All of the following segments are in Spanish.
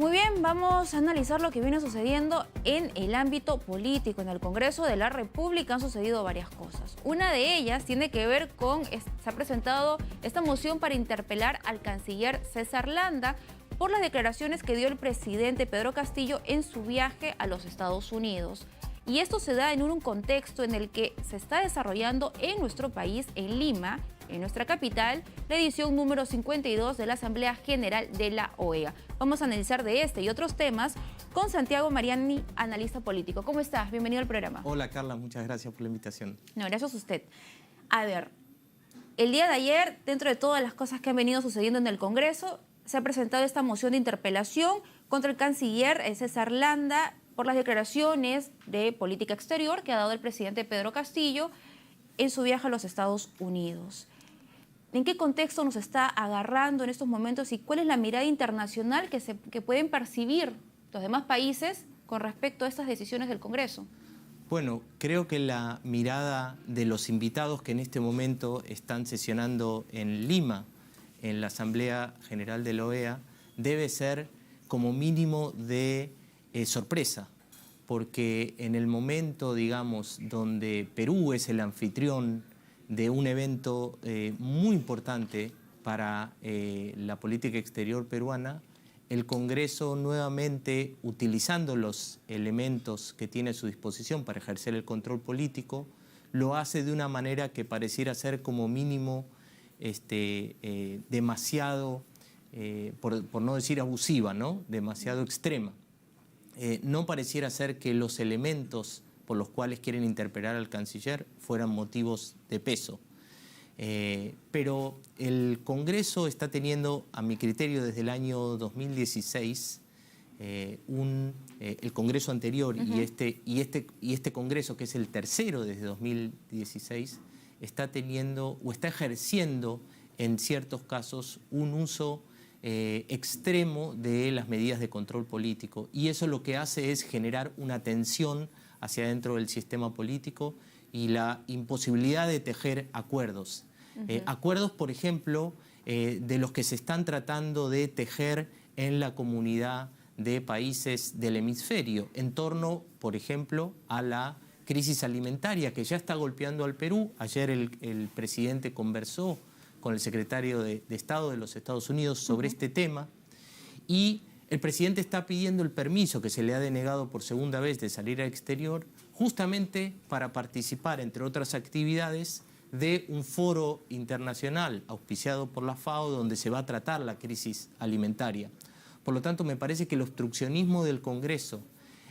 Muy bien, vamos a analizar lo que viene sucediendo en el ámbito político. En el Congreso de la República han sucedido varias cosas. Una de ellas tiene que ver con, se ha presentado esta moción para interpelar al canciller César Landa por las declaraciones que dio el presidente Pedro Castillo en su viaje a los Estados Unidos. Y esto se da en un contexto en el que se está desarrollando en nuestro país, en Lima, en nuestra capital, la edición número 52 de la Asamblea General de la OEA. Vamos a analizar de este y otros temas con Santiago Mariani, analista político. ¿Cómo estás? Bienvenido al programa. Hola Carla, muchas gracias por la invitación. No, gracias a usted. A ver, el día de ayer, dentro de todas las cosas que han venido sucediendo en el Congreso, se ha presentado esta moción de interpelación contra el canciller César Landa por las declaraciones de política exterior que ha dado el presidente Pedro Castillo en su viaje a los Estados Unidos. ¿En qué contexto nos está agarrando en estos momentos y cuál es la mirada internacional que pueden percibir los demás países con respecto a estas decisiones del Congreso? Bueno, creo que la mirada de los invitados que en este momento están sesionando en Lima, en la Asamblea General de la OEA, debe ser como mínimo de sorpresa, porque en el momento, digamos, donde Perú es el anfitrión de un evento muy importante para la política exterior peruana, el Congreso nuevamente, utilizando los elementos que tiene a su disposición para ejercer el control político, lo hace de una manera que pareciera ser como mínimo demasiado, por no decir abusiva, ¿no? Demasiado extrema. No pareciera ser que los elementos por los cuales quieren interpelar al canciller fueran motivos de peso. Pero el Congreso está teniendo, a mi criterio, desde el año 2016, el Congreso anterior y este Congreso, que es el tercero desde 2016, está teniendo o está ejerciendo en ciertos casos un uso extremo de las medidas de control político. Y eso lo que hace es generar una tensión hacia dentro del sistema político y la imposibilidad de tejer acuerdos. Acuerdos, por ejemplo, de los que se están tratando de tejer en la comunidad de países del hemisferio, en torno, por ejemplo, a la crisis alimentaria que ya está golpeando al Perú. Ayer el presidente conversó con el secretario de Estado de los Estados Unidos sobre este tema y el presidente está pidiendo el permiso que se le ha denegado por segunda vez de salir al exterior justamente para participar, entre otras actividades, de un foro internacional auspiciado por la FAO donde se va a tratar la crisis alimentaria. Por lo tanto, me parece que el obstruccionismo del Congreso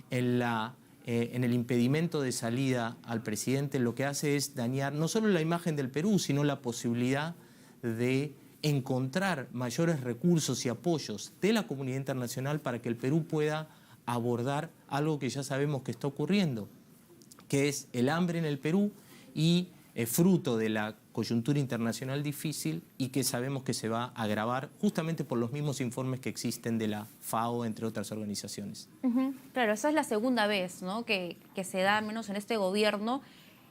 en el impedimento de salida al presidente lo que hace es dañar no solo la imagen del Perú, sino la posibilidad de encontrar mayores recursos y apoyos de la comunidad internacional para que el Perú pueda abordar algo que ya sabemos que está ocurriendo, que es el hambre en el Perú y fruto de la coyuntura internacional difícil y que sabemos que se va a agravar justamente por los mismos informes que existen de la FAO, entre otras organizaciones. Claro, esa es la segunda vez, ¿no?, que se da, al menos en este gobierno,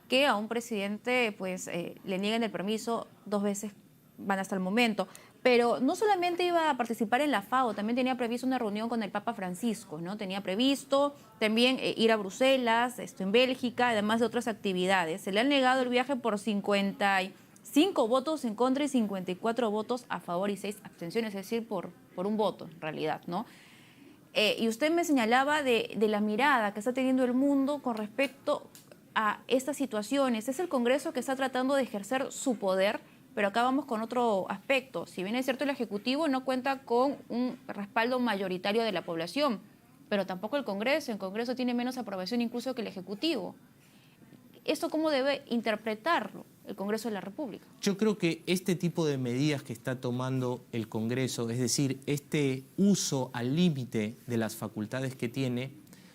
que a un presidente pues, le niegan el permiso 2 veces van hasta el momento. Pero no solamente iba a participar en la FAO, también tenía previsto una reunión con el Papa Francisco, ¿no? Tenía previsto también ir a Bruselas, en Bélgica, además de otras actividades. Se le han negado el viaje por 55 votos en contra y 54 votos a favor y 6 abstenciones, es decir, por un voto en realidad, ¿no? Y usted me señalaba de la mirada que está teniendo el mundo con respecto a estas situaciones. Es el Congreso que está tratando de ejercer su poder. Pero acá vamos con otro aspecto. Si bien es cierto, el Ejecutivo no cuenta con un respaldo mayoritario de la población, pero tampoco el Congreso. El Congreso tiene menos aprobación incluso que el Ejecutivo. ¿Esto cómo debe interpretarlo el Congreso de la República? Yo creo que este tipo de medidas que está tomando el Congreso, es decir, este uso al límite de las facultades que tiene,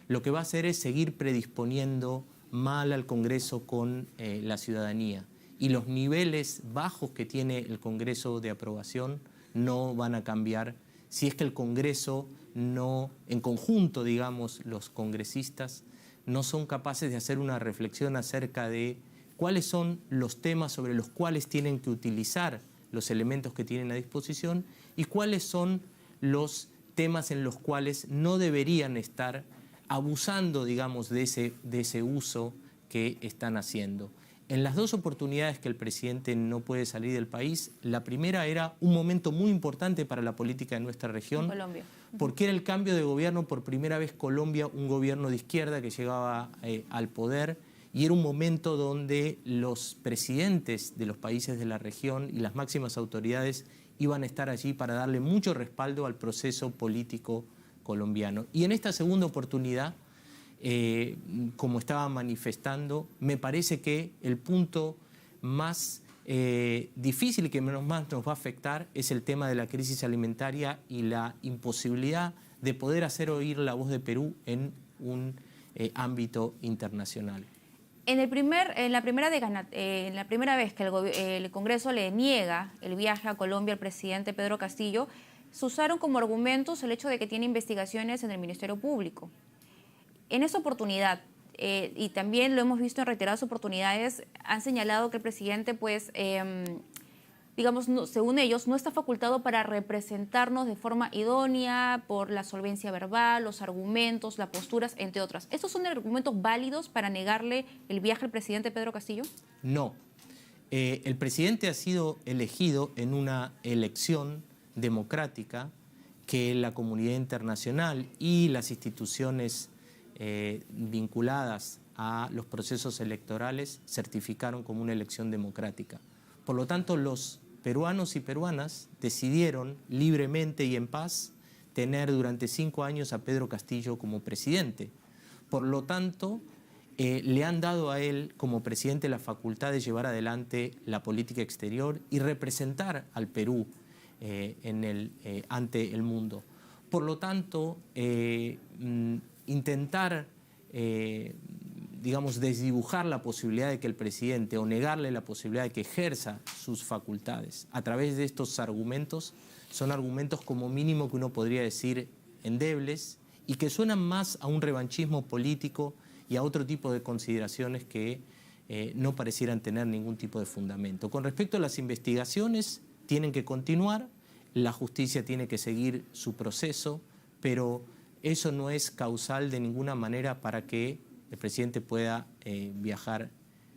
lo que va a hacer es seguir predisponiendo mal al Congreso con la ciudadanía. Y los niveles bajos que tiene el Congreso de aprobación no van a cambiar si es que el Congreso no, en conjunto, digamos, los congresistas, no son capaces de hacer una reflexión acerca de cuáles son los temas sobre los cuales tienen que utilizar los elementos que tienen a disposición y cuáles son los temas en los cuales no deberían estar abusando, digamos, de ese uso que están haciendo. En las dos oportunidades que el presidente no puede salir del país, la primera era un momento muy importante para la política de nuestra región, Colombia. porque era el cambio de gobierno, por primera vez Colombia, un gobierno de izquierda que llegaba al poder, y era un momento donde los presidentes de los países de la región y las máximas autoridades iban a estar allí para darle mucho respaldo al proceso político colombiano. Y en esta segunda oportunidad, como estaba manifestando, me parece que el punto más difícil y que más nos va a afectar es el tema de la crisis alimentaria y la imposibilidad de poder hacer oír la voz de Perú en un ámbito internacional. En la primera vez que el Congreso le niega el viaje a Colombia al presidente Pedro Castillo, se usaron como argumentos el hecho de que tiene investigaciones en el Ministerio Público. En esa oportunidad, y también lo hemos visto en reiteradas oportunidades, han señalado que el presidente, pues, digamos, no, según ellos, no está facultado para representarnos de forma idónea por la solvencia verbal, los argumentos, las posturas, entre otras. ¿Estos son argumentos válidos para negarle el viaje al presidente Pedro Castillo? No. El presidente ha sido elegido en una elección democrática que la comunidad internacional y las instituciones vinculadas a los procesos electorales certificaron como una elección democrática. Por lo tanto, los peruanos y peruanas decidieron libremente y en paz tener durante 5 años a Pedro Castillo como presidente. Por lo tanto, le han dado a él como presidente la facultad de llevar adelante la política exterior y representar al Perú ante el mundo. Por lo tanto, intentar digamos, desdibujar la posibilidad de que el presidente o negarle la posibilidad de que ejerza sus facultades a través de estos argumentos, son argumentos como mínimo que uno podría decir endebles y que suenan más a un revanchismo político y a otro tipo de consideraciones que no parecieran tener ningún tipo de fundamento. Con respecto a las investigaciones, tienen que continuar, la justicia tiene que seguir su proceso, pero eso no es causal de ninguna manera para que el presidente pueda viajar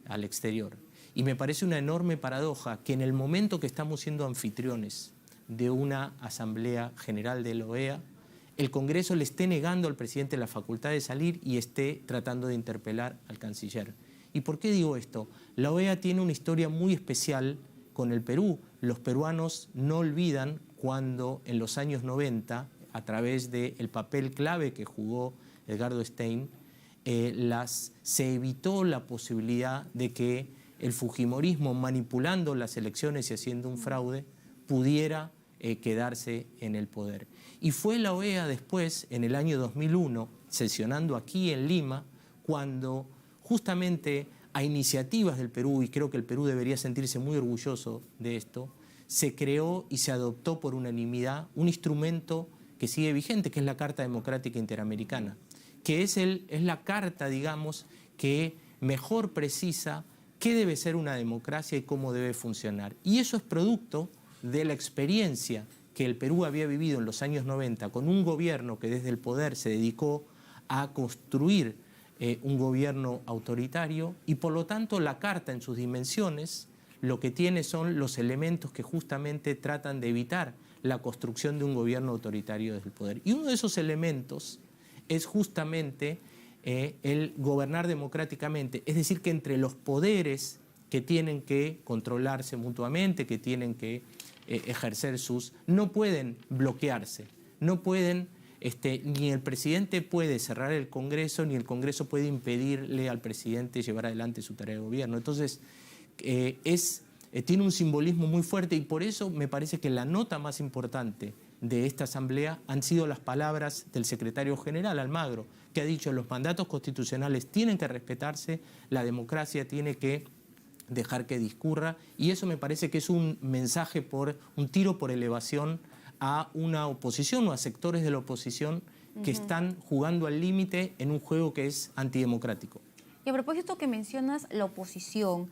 al exterior. Y me parece una enorme paradoja que en el momento que estamos siendo anfitriones de una Asamblea General de la OEA, el Congreso le esté negando al presidente la facultad de salir y esté tratando de interpelar al canciller. ¿Y por qué digo esto? La OEA tiene una historia muy especial con el Perú. Los peruanos no olvidan cuando en los años 90, a través del papel clave que jugó Edgardo Stein, se evitó la posibilidad de que el fujimorismo, manipulando las elecciones y haciendo un fraude, pudiera quedarse en el poder. Y fue la OEA después, en el año 2001, sesionando aquí en Lima, cuando justamente a iniciativas del Perú, y creo que el Perú debería sentirse muy orgulloso de esto, se creó y se adoptó por unanimidad un instrumento que sigue vigente, que es la Carta Democrática Interamericana, que es la carta, digamos, que mejor precisa qué debe ser una democracia y cómo debe funcionar. Y eso es producto de la experiencia que el Perú había vivido en los años 90 con un gobierno que desde el poder se dedicó a construir un gobierno autoritario, y por lo tanto la carta en sus dimensiones lo que tiene son los elementos que justamente tratan de evitar la construcción de un gobierno autoritario desde el poder. Y uno de esos elementos es justamente el gobernar democráticamente, es decir, que entre los poderes que tienen que controlarse mutuamente, que tienen que ejercer no pueden bloquearse, no pueden, ni el presidente puede cerrar el Congreso, ni el Congreso puede impedirle al presidente llevar adelante su tarea de gobierno. Entonces, tiene un simbolismo muy fuerte, y por eso me parece que la nota más importante de esta asamblea han sido las palabras del secretario general Almagro, que ha dicho: los mandatos constitucionales tienen que respetarse, la democracia tiene que dejar que discurra, y eso me parece que es un mensaje, un tiro por elevación a una oposición o a sectores de la oposición que están jugando al límite en un juego que es antidemocrático. Y a propósito que mencionas la oposición,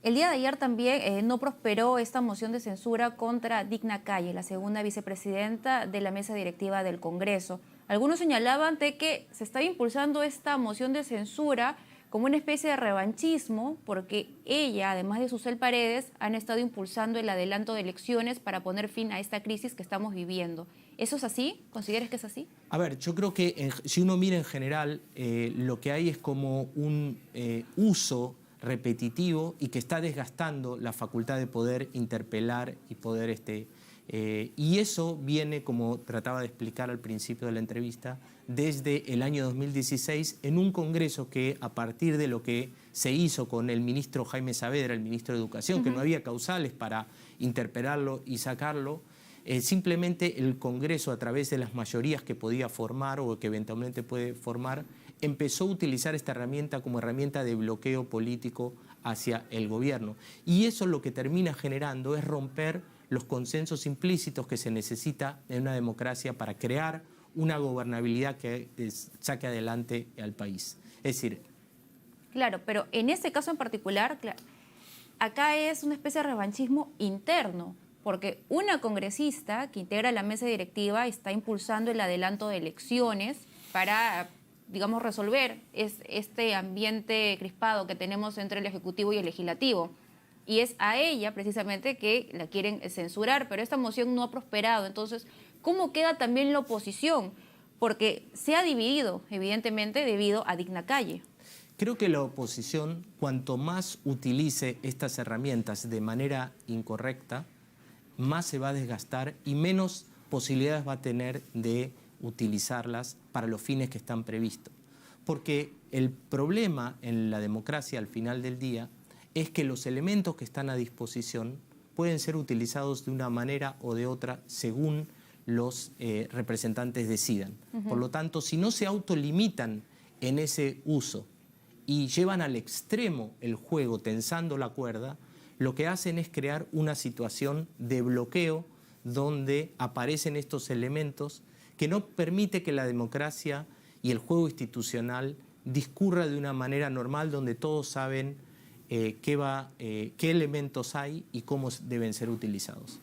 El día de ayer también no prosperó esta moción de censura contra Digna Calle, la segunda vicepresidenta de la mesa directiva del Congreso. Algunos señalaban de que se estaba impulsando esta moción de censura como una especie de revanchismo, porque ella, además de Susel Paredes, han estado impulsando el adelanto de elecciones para poner fin a esta crisis que estamos viviendo. ¿Eso es así? ¿Consideras que es así? A ver, yo creo que si uno mira en general, lo que hay es como un uso repetitivo y que está desgastando la facultad de poder interpelar y poder... y eso viene, como trataba de explicar al principio de la entrevista, desde el año 2016 en un Congreso que, a partir de lo que se hizo con el ministro Jaime Saavedra, el ministro de Educación, que no había causales para interpelarlo y sacarlo, simplemente el Congreso, a través de las mayorías que podía formar o que eventualmente puede formar, empezó a utilizar esta herramienta como herramienta de bloqueo político hacia el gobierno. Y eso lo que termina generando es romper los consensos implícitos que se necesita en una democracia para crear una gobernabilidad que saque adelante al país. Es decir... Claro, pero en este caso en particular, acá es una especie de revanchismo interno, porque una congresista que integra la mesa directiva está impulsando el adelanto de elecciones para, digamos, resolver este ambiente crispado que tenemos entre el Ejecutivo y el Legislativo. Y es a ella, precisamente, que la quieren censurar, pero esta moción no ha prosperado. Entonces, ¿cómo queda también la oposición? Porque se ha dividido, evidentemente, debido a Digna Calle. Creo que la oposición, cuanto más utilice estas herramientas de manera incorrecta, más se va a desgastar y menos posibilidades va a tener de utilizarlas para los fines que están previstos. Porque el problema en la democracia, al final del día, es que los elementos que están a disposición pueden ser utilizados de una manera o de otra según los representantes decidan. Por lo tanto, si no se autolimitan en ese uso y llevan al extremo el juego tensando la cuerda, lo que hacen es crear una situación de bloqueo donde aparecen estos elementos que no permite que la democracia y el juego institucional discurra de una manera normal donde todos saben qué elementos hay y cómo deben ser utilizados.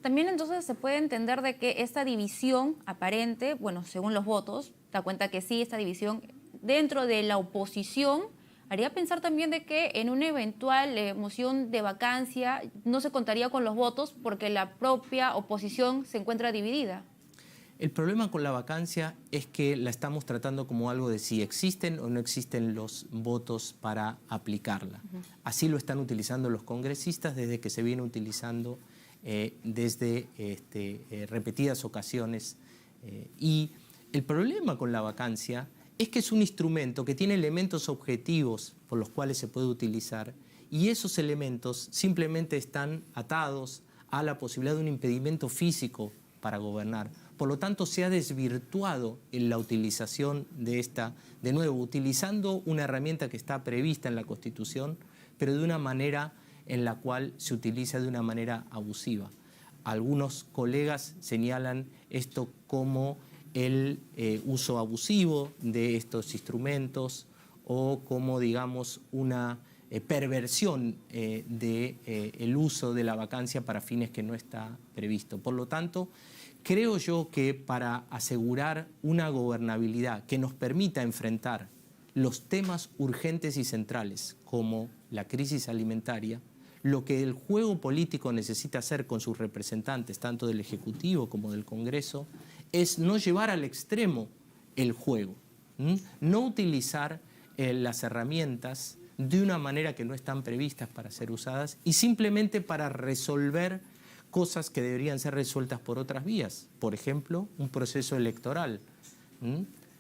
También entonces se puede entender de que esta división aparente, bueno, según los votos, da cuenta que sí, esta división dentro de la oposición haría pensar también de que en una eventual moción de vacancia no se contaría con los votos porque la propia oposición se encuentra dividida. El problema con la vacancia es que la estamos tratando como algo de si existen o no existen los votos para aplicarla. Así lo están utilizando los congresistas desde que se viene utilizando desde repetidas ocasiones. Y el problema con la vacancia es que es un instrumento que tiene elementos objetivos por los cuales se puede utilizar y esos elementos simplemente están atados a la posibilidad de un impedimento físico para gobernar. Por lo tanto, se ha desvirtuado en la utilización de esta, de nuevo, utilizando una herramienta que está prevista en la Constitución, pero de una manera en la cual se utiliza de una manera abusiva. Algunos colegas señalan esto como el uso abusivo de estos instrumentos o como, digamos, una perversión del uso de la vacancia para fines que no está previsto. Por lo tanto, creo yo que para asegurar una gobernabilidad que nos permita enfrentar los temas urgentes y centrales como la crisis alimentaria, lo que el juego político necesita hacer con sus representantes, tanto del Ejecutivo como del Congreso, es no llevar al extremo el juego, no utilizar las herramientas de una manera que no están previstas para ser usadas y simplemente para resolver cosas que deberían ser resueltas por otras vías. Por ejemplo, un proceso electoral.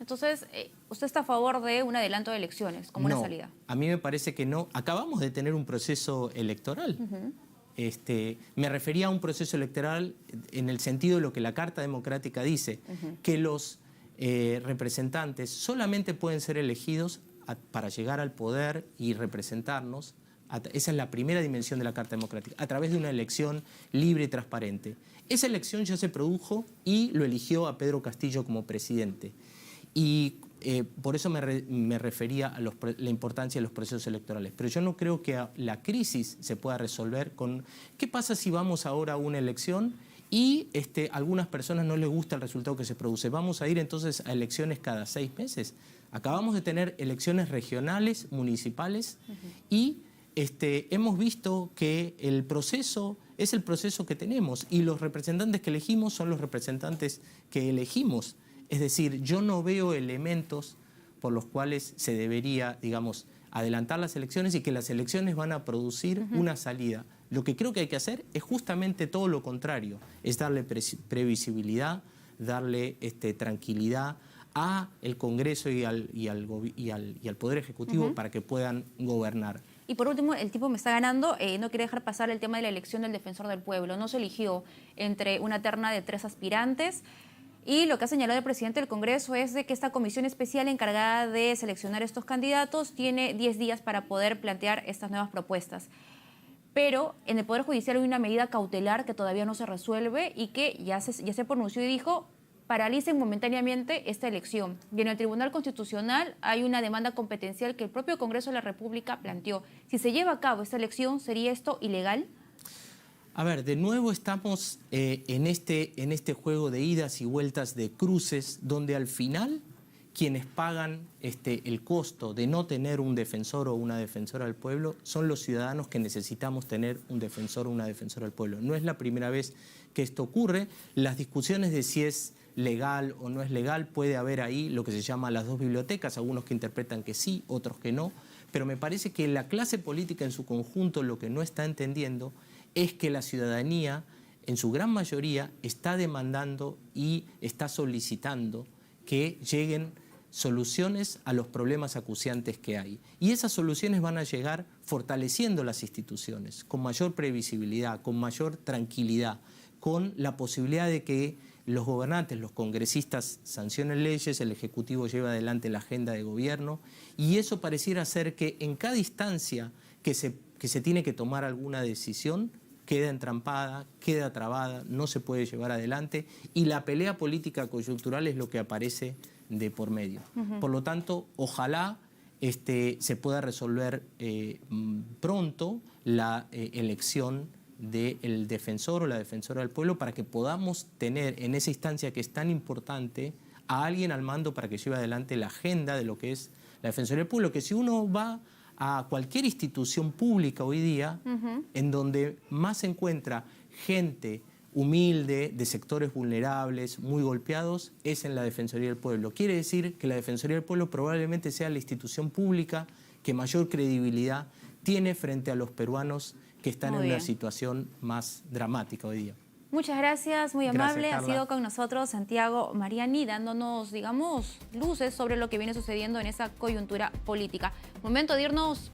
Entonces, ¿usted está a favor de un adelanto de elecciones como una salida? A mí me parece que no. Acabamos de tener un proceso electoral. Me refería a un proceso electoral en el sentido de lo que la Carta Democrática dice, que los representantes solamente pueden ser elegidos para llegar al poder y representarnos. Esa es la primera dimensión de la Carta Democrática, a través de una elección libre y transparente. Esa elección ya se produjo y lo eligió a Pedro Castillo como presidente. Y por eso me refería a la importancia de los procesos electorales. Pero yo no creo que la crisis se pueda resolver con... ¿Qué pasa si vamos ahora a una elección y a algunas personas no les gusta el resultado que se produce? ¿Vamos a ir entonces a elecciones cada 6 meses? Acabamos de tener elecciones regionales, municipales, y hemos visto que el proceso es el proceso que tenemos y los representantes que elegimos son los representantes que elegimos. Es decir, yo no veo elementos por los cuales se debería, digamos, adelantar las elecciones y que las elecciones van a producir una salida. Lo que creo que hay que hacer es justamente todo lo contrario, es darle previsibilidad, darle tranquilidad al Congreso y al Poder Ejecutivo para que puedan gobernar. Y por último, el tiempo me está ganando, no quería dejar pasar el tema de la elección del Defensor del Pueblo. No se eligió entre una terna de 3 aspirantes. Y lo que ha señalado el presidente del Congreso es de que esta comisión especial encargada de seleccionar estos candidatos tiene 10 días para poder plantear estas nuevas propuestas. Pero en el Poder Judicial hay una medida cautelar que todavía no se resuelve y que ya se pronunció y dijo: paralicen momentáneamente esta elección. Y en el Tribunal Constitucional hay una demanda competencial que el propio Congreso de la República planteó. Si se lleva a cabo esta elección, ¿sería esto ilegal? A ver, de nuevo estamos en este juego de idas y vueltas, de cruces, donde al final quienes pagan el costo de no tener un defensor o una defensora del pueblo son los ciudadanos que necesitamos tener un defensor o una defensora del pueblo. No es la primera vez que esto ocurre. Las discusiones de si es legal o no es legal, puede haber ahí lo que se llama las dos bibliotecas, algunos que interpretan que sí, otros que no, pero me parece que la clase política en su conjunto lo que no está entendiendo es que la ciudadanía, en su gran mayoría, está demandando y está solicitando que lleguen soluciones a los problemas acuciantes que hay. Y esas soluciones van a llegar fortaleciendo las instituciones, con mayor previsibilidad, con mayor tranquilidad, con la posibilidad de que los gobernantes, los congresistas sancionen leyes, el Ejecutivo lleve adelante la agenda de gobierno, y eso pareciera ser que en cada instancia que se tiene que tomar alguna decisión, queda entrampada, queda trabada, no se puede llevar adelante, y la pelea política coyuntural es lo que aparece de por medio. Por lo tanto, ojalá se pueda resolver pronto la elección del defensor o la defensora del pueblo, para que podamos tener en esa instancia que es tan importante a alguien al mando para que lleve adelante la agenda de lo que es la Defensoría del Pueblo, que si uno va a cualquier institución pública hoy día, en donde más se encuentra gente humilde, de sectores vulnerables, muy golpeados, es en la Defensoría del Pueblo. Quiere decir que la Defensoría del Pueblo probablemente sea la institución pública que mayor credibilidad tiene frente a los peruanos que están en una situación más dramática hoy día. Muchas gracias, muy amable. Gracias, ha sido con nosotros Santiago Mariani, dándonos, digamos, luces sobre lo que viene sucediendo en esa coyuntura política. Momento de irnos.